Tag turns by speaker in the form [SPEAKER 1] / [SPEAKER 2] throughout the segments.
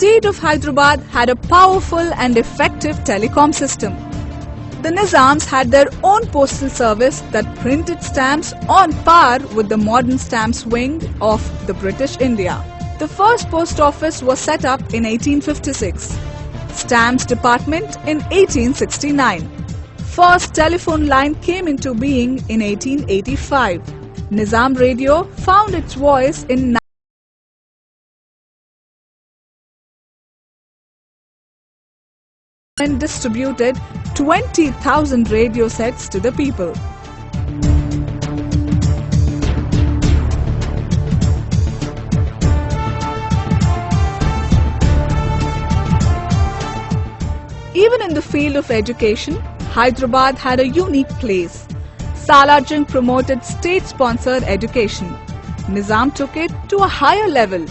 [SPEAKER 1] state of Hyderabad had a powerful and effective telecom system. The Nizams had their own postal service that printed stamps on par with the modern stamps wing of the British India. The first post office was set up in 1856, Stamps Department in 1869. First telephone line came into being in 1885. Nizam Radio found its voice in and distributed 20,000 radio sets to the people. Even in the field of education, Hyderabad had a unique place. Salar-Jung promoted state-sponsored education. Nizam took it to a higher level.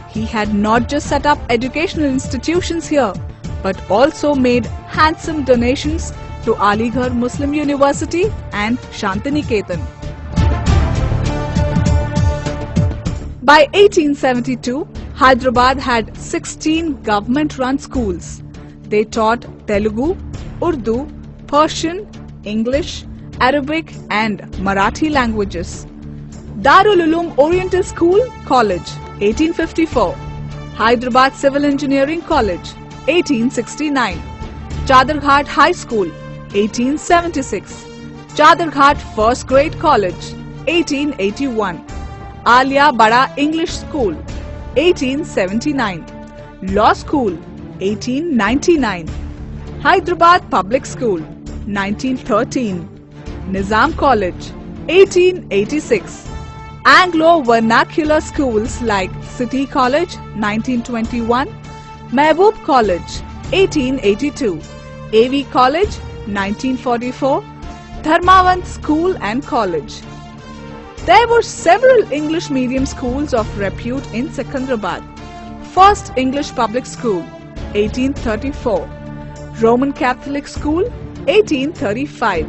[SPEAKER 1] He had not just set up educational institutions here, but also made handsome donations to Aligarh Muslim University and Shantiniketan. By 1872, Hyderabad had 16 government-run schools. They taught Telugu, Urdu, Persian, English, Arabic and Marathi languages. Darul Uloom Oriental School College, 1854. Hyderabad Civil Engineering College, 1869. Chadarghat High School, 1876. Chadarghat First Grade College, 1881. Alia Bada English School, 1879. Law School, 1899. Hyderabad Public School, 1913. Nizam College, 1886. Anglo Vernacular Schools like City College, 1921. Mehboob College, 1882. AV College, 1944. Dharmavant School and College. There were several English medium schools of repute in Secunderabad. First English Public School, 1834. Roman Catholic School, 1835.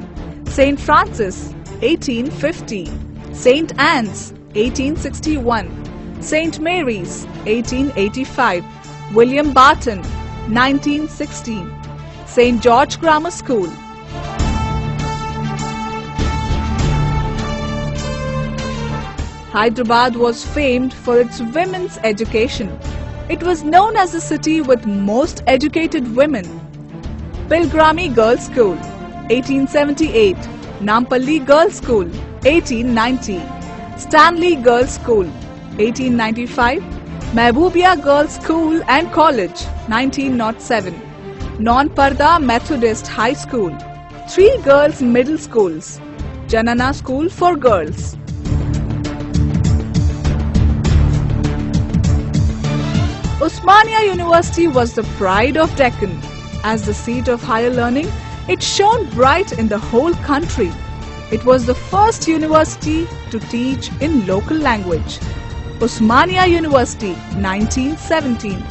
[SPEAKER 1] St. Francis, 1850. St. Anne's, 1861. St. Mary's, 1885. William Barton, 1916. St. George Grammar School. Hyderabad was famed for its women's education. It was known as the city with most educated women. Pilgrami Girls' School, 1878. Nampalli Girls' School, 1890. Stanley Girls' School, 1895. Mehboobia Girls' School and College, 1907. Non-Parda Methodist High School. 3 girls' middle schools. Janana School for girls. Osmania University was the pride of Deccan. As the seat of higher learning, it shone bright in the whole country. It was the first university to teach in local language. Osmania University, 1917.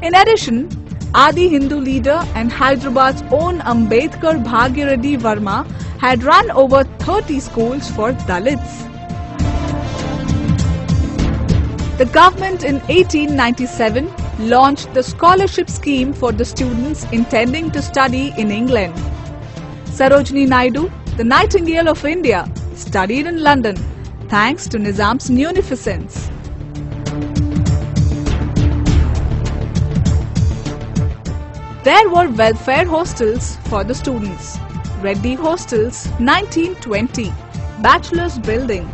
[SPEAKER 1] In addition, Adi Hindu leader and Hyderabad's own Ambedkar Bhagyareddy Verma had run over 30 schools for Dalits. The government in 1897 launched the scholarship scheme for the students intending to study in England. Sarojini Naidu, the Nightingale of India, studied in London thanks to Nizam's munificence. There were welfare hostels for the students. Reddy Hostels, 1920, Bachelor's Building.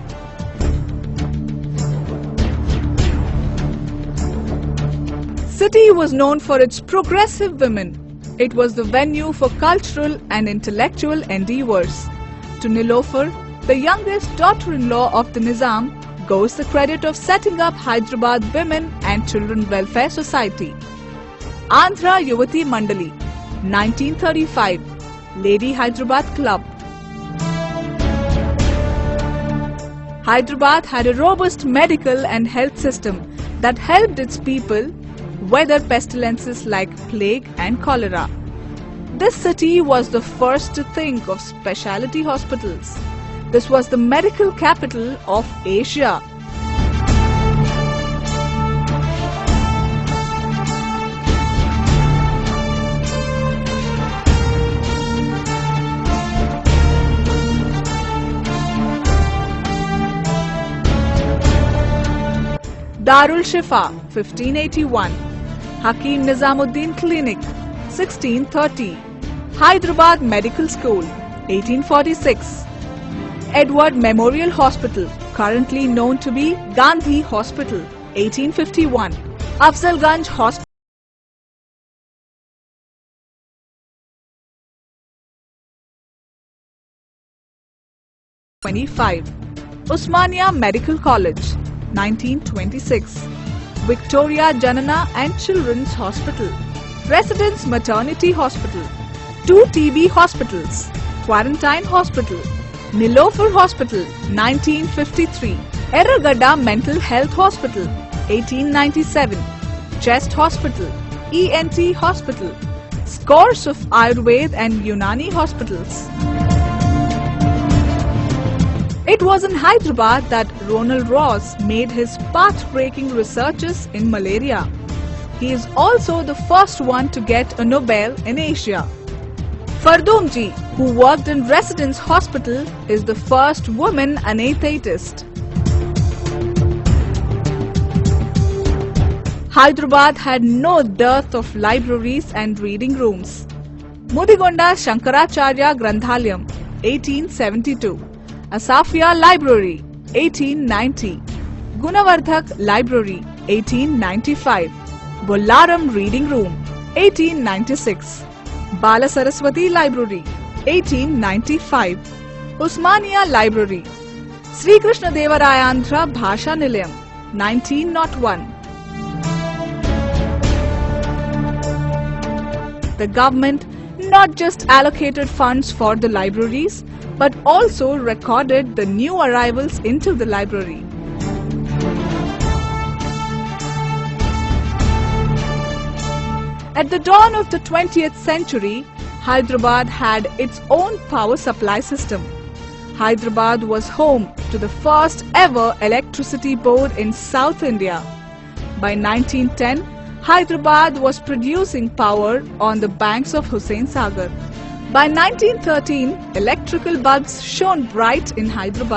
[SPEAKER 1] City was known for its progressive women. It was the venue for cultural and intellectual endeavours. To Nilofer, the youngest daughter-in-law of the Nizam, goes the credit of setting up Hyderabad Women and Children Welfare Society. Andhra Yuvati Mandali, 1935, Lady Hyderabad Club. Hyderabad had a robust medical and health system that helped its people weather pestilences like plague and cholera. This city was the first to think of specialty hospitals. This was the medical capital of Asia. Darul Shifa 1581, Hakim Nizamuddin Clinic 1630, Hyderabad Medical School 1846, Edward Memorial Hospital, currently known to be Gandhi Hospital 1851, Afzalganj Hospital 25, Usmania Medical College 1926, Victoria Janana and Children's Hospital, Residence Maternity Hospital, 2 TB hospitals, Quarantine Hospital, Nilofer Hospital 1953, Erragadda Mental Health Hospital 1897, Chest Hospital, ENT Hospital, scores of Ayurveda and Unani hospitals. It was in Hyderabad that Ronald Ross made his path-breaking researches in malaria. He is also the first one to get a Nobel in Asia. Fardoomji, who worked in Residence Hospital, is the first woman anesthetist. Hyderabad had no dearth of libraries and reading rooms. Mudigonda Shankaracharya Granthalayam, 1872. Asafia Library, 1890. Gunavardhak Library, 1895. Bollaram Reading Room, 1896. Bala Saraswati Library, 1895. Usmania Library. Sri Krishna Devarayandra Bhasha Nilayam, 1901. The government not just allocated funds for the libraries, but also recorded the new arrivals into the library. At the dawn of the 20th century, Hyderabad had its own power supply system. Hyderabad was home to the first ever electricity board in South India. By 1910, Hyderabad was producing power on the banks of Hussain Sagar. By 1913, electrical bulbs shone bright in Hyderabad.